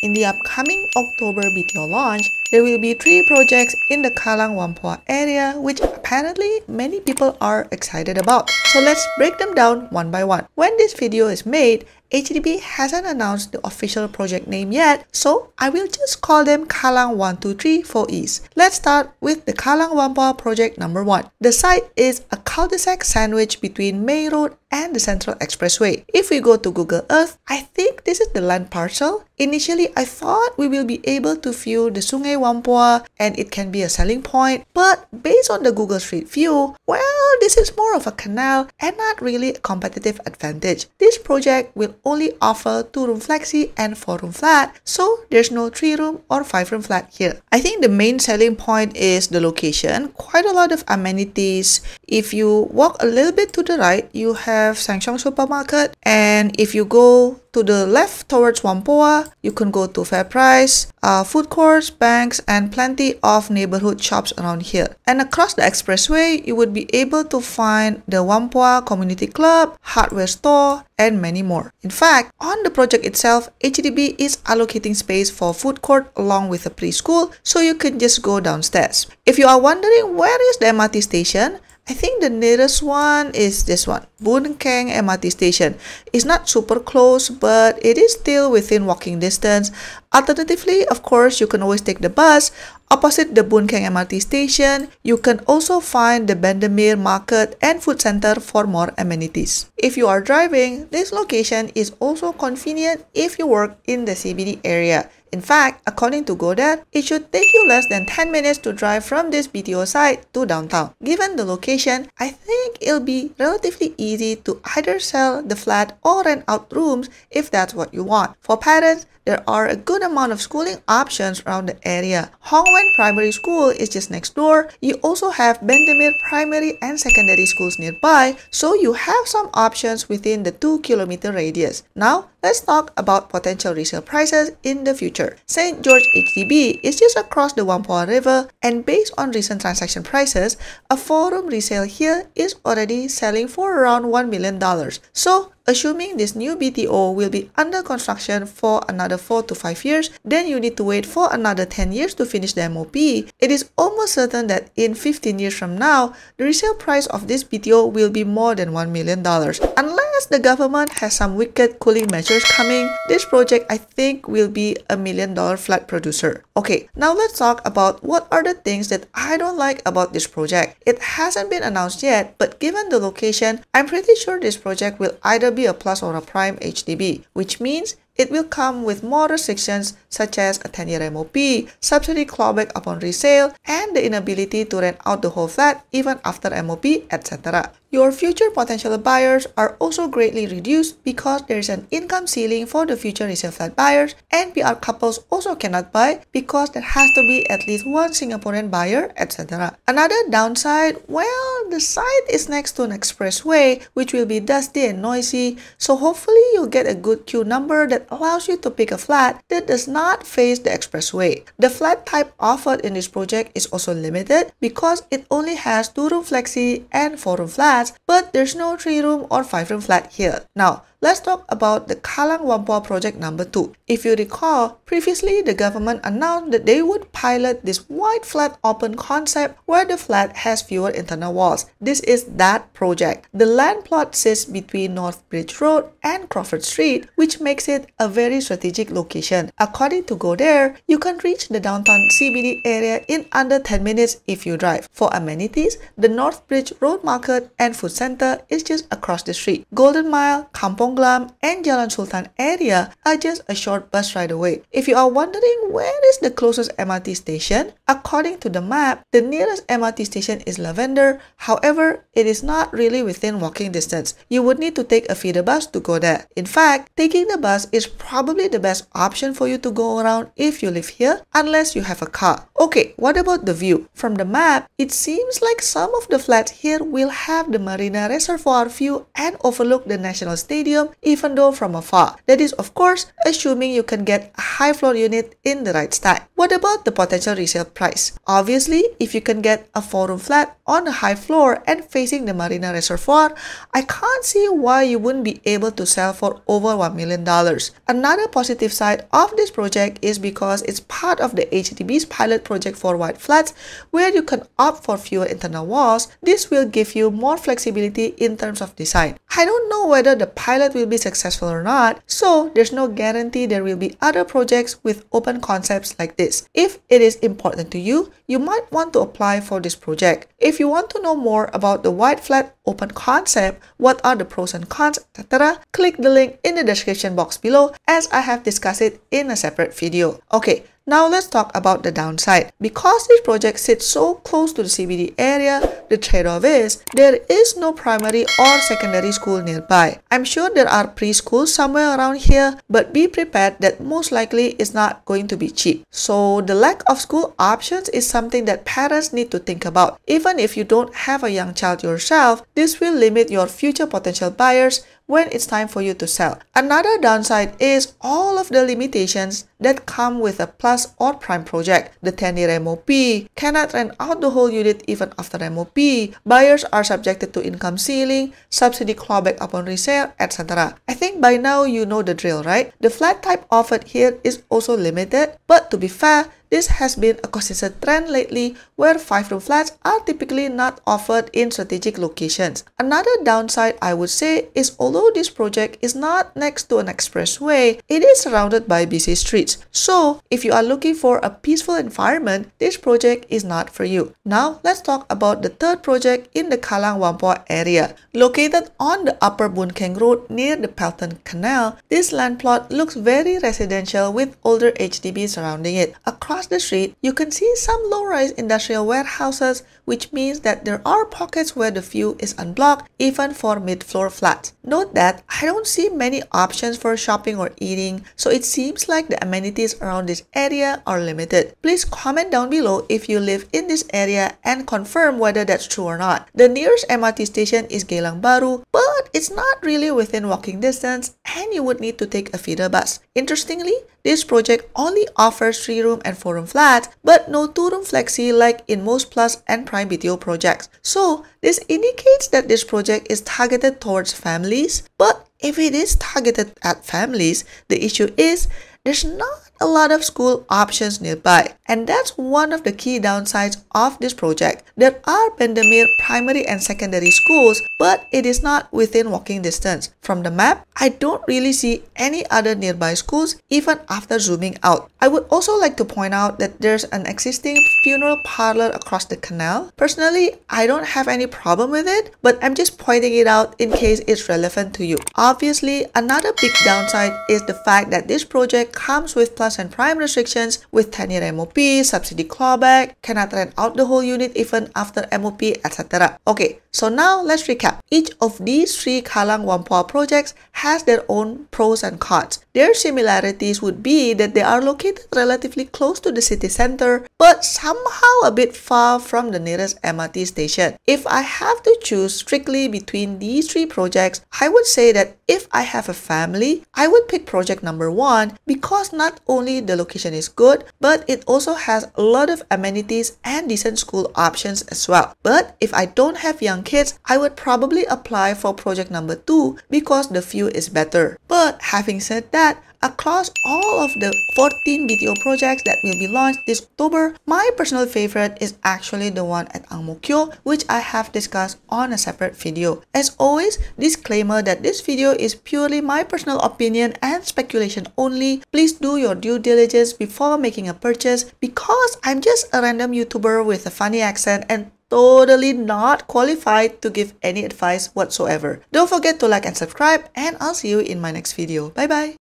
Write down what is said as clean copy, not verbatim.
in the upcoming October BTO launch, there will be 3 projects in the Kallang Whampoa area which apparently many people are excited about. So let's break them down one by one. When this video is made, HDB hasn't announced the official project name yet, so I will just call them Kallang 1, 2, 3 for ease. Let's start with the Kallang Whampoa project number 1. The site is a cul-de-sac sandwich between May Road and the Central Expressway. If we go to Google Earth, I think this is the land parcel. Initially, I thought we will be able to view the Sungai Whampoa and it can be a selling point, but based on the Google Street View, well, this is more of a canal and not really a competitive advantage. This project will only offer 2-room flexi and 4-room flat, so there's no 3-room or 5-room flat here. I think the main selling point is the location. Quite a lot of amenities. If you walk a little bit to the right, you have Sengkang supermarket, and if you go to the left towards Whampoa, you can go to FairPrice, food courts, banks, and plenty of neighborhood shops around here. And across the expressway, you would be able to find the Whampoa Community Club, hardware store, and many more. In fact, on the project itself, HDB is allocating space for food court along with a preschool, so you can just go downstairs. If you are wondering where is the MRT station, I think the nearest one is this one, Boon Keng MRT station. It's not super close, but it is still within walking distance. Alternatively, of course, you can always take the bus. Opposite the Boon Keng MRT station, you can also find the Bendemeer Market and Food Center for more amenities. If you are driving, this location is also convenient if you work in the CBD area. In fact, according to dooder, it should take you less than 10 minutes to drive from this BTO site to downtown. Given the location, I think it'll be relatively easy to either sell the flat or rent out rooms if that's what you want. For parents, there are a good amount of schooling options around the area. Hongwen Primary School is just next door. You also have Bendemeer Primary and Secondary Schools nearby, so you have some options within the 2-kilometer radius. Now, let's talk about potential resale prices in the future. St. George HDB is just across the Whampoa River, and based on recent transaction prices, a 4-room resale here is already selling for around $1 million. So, assuming this new BTO will be under construction for another 4 to 5 years, then you need to wait for another 10 years to finish the MOP. It is almost certain that in 15 years from now, the resale price of this BTO will be more than $1 million. Unless the government has some wicked cooling measures coming, this project I think will be a $1 million flat producer. Okay, now let's talk about what are the things that I don't like about this project. It hasn't been announced yet, but given the location, I'm pretty sure this project will either be a plus or a prime HDB, which means it will come with more restrictions such as a 10-year MOP, subsidy clawback upon resale, and the inability to rent out the whole flat even after MOP, etc. Your future potential buyers are also greatly reduced because there is an income ceiling for the future resale flat buyers, and PR couples also cannot buy because there has to be at least one Singaporean buyer, etc. Another downside, well, the site is next to an expressway which will be dusty and noisy, so hopefully you'll get a good queue number that allows you to pick a flat that does not face the expressway. The flat type offered in this project is also limited because it only has 2-room flexi and 4-room flats, but there's no 3-room or 5-room flat here. Now, let's talk about the Kallang Whampoa project number 2. If you recall, previously the government announced that they would pilot this wide flat open concept where the flat has fewer internal walls. This is that project. The land plot sits between North Bridge Road and Crawford Street, which makes it a very strategic location. According to dooder, you can reach the downtown CBD area in under 10 minutes if you drive. For amenities, the North Bridge Road Market and Food Center is just across the street. Golden Mile, Kampong Glam, and Jalan Sultan area are just a short bus ride away. If you are wondering where is the closest MRT station, according to the map, the nearest MRT station is Lavender. However, it is not really within walking distance. You would need to take a feeder bus to go there. In fact, taking the bus is probably the best option for you to go around if you live here, unless you have a car. Okay, what about the view? From the map, it seems like some of the flats here will have the Marina Reservoir view and overlook the National Stadium medium even though from afar. That is of course assuming you can get a high floor unit in the right style. What about the potential resale price? Obviously, if you can get a 4-room flat on a high floor and facing the Marina Reservoir, I can't see why you wouldn't be able to sell for over $1 million. Another positive side of this project is because it's part of the HDB's pilot project for wide flats where you can opt for fewer internal walls. This will give you more flexibility in terms of design. I don't know whether the pilot will be successful or not, so there's no guarantee there will be other projects with open concepts like this. If it is important to you, you might want to apply for this project. If you want to know more about the wide flat open concept, what are the pros and cons, etc., click the link in the description box below as I have discussed it in a separate video. Okay, now let's talk about the downside. Because this project sits so close to the CBD area, the trade-off is there is no primary or secondary school nearby. I'm sure there are preschools somewhere around here, but be prepared that most likely it's not going to be cheap. So the lack of school options is something that parents need to think about. Even if you don't have a young child yourself, this will limit your future potential buyers when it's time for you to sell. Another downside is all of the limitations that come with a plus or prime project. The 10-year MOP, cannot rent out the whole unit even after MOP, buyers are subjected to income ceiling, subsidy clawback upon resale, etc. I think by now you know the drill, right? The flat type offered here is also limited, but to be fair, this has been a consistent trend lately where 5-room flats are typically not offered in strategic locations. Another downside I would say is although this project is not next to an expressway, it is surrounded by busy streets. So if you are looking for a peaceful environment, this project is not for you. Now let's talk about the third project in the Kallang Whampoa area. Located on the Upper Boon Keng Road near the Pelton Canal, this land plot looks very residential with older HDB surrounding it. Across the street, you can see some low-rise industrial warehouses, which means that there are pockets where the view is unblocked even for mid-floor flats. Note that I don't see many options for shopping or eating, so it seems like the amenities around this area are limited. Please comment down below if you live in this area and confirm whether that's true or not. The nearest MRT station is Geylang Bahru, but it's not really within walking distance and you would need to take a feeder bus. Interestingly, this project only offers 3-room and 4-room flats, but no 2-room flexi like in most plus and prime BTO projects. So this indicates that this project is targeted towards families, but if it is targeted at families, the issue is there's not a lot of school options nearby. And that's one of the key downsides of this project. There are Bendemeer primary and secondary schools, but it is not within walking distance. From the map, I don't really see any other nearby schools even after zooming out. I would also like to point out that there's an existing funeral parlor across the canal. Personally, I don't have any problem with it, but I'm just pointing it out in case it's relevant to you. Obviously, another big downside is the fact that this project comes with plus and prime restrictions with 10-year MOP, subsidy clawback, cannot rent out the whole unit even after MOP, etc. Okay, so now let's recap. Each of these 3 Kallang Whampoa projects has their own pros and cons. Their similarities would be that they are located relatively close to the city center, but somehow a bit far from the nearest MRT station. If I have to choose strictly between these 3 projects, I would say that if I have a family, I would pick project number 1 because not only the location is good, but it also has a lot of amenities and decent school options as well. But if I don't have young kids, I would probably apply for project number 2 because the view is better. But having said that, across all of the 14 BTO projects that will be launched this October, my personal favorite is actually the one at Ang Mo Kio, which I have discussed on a separate video. As always, disclaimer that this video is purely my personal opinion and speculation only. Please do your due diligence before making a purchase because I'm just a random YouTuber with a funny accent and totally not qualified to give any advice whatsoever. Don't forget to like and subscribe, and I'll see you in my next video. Bye bye!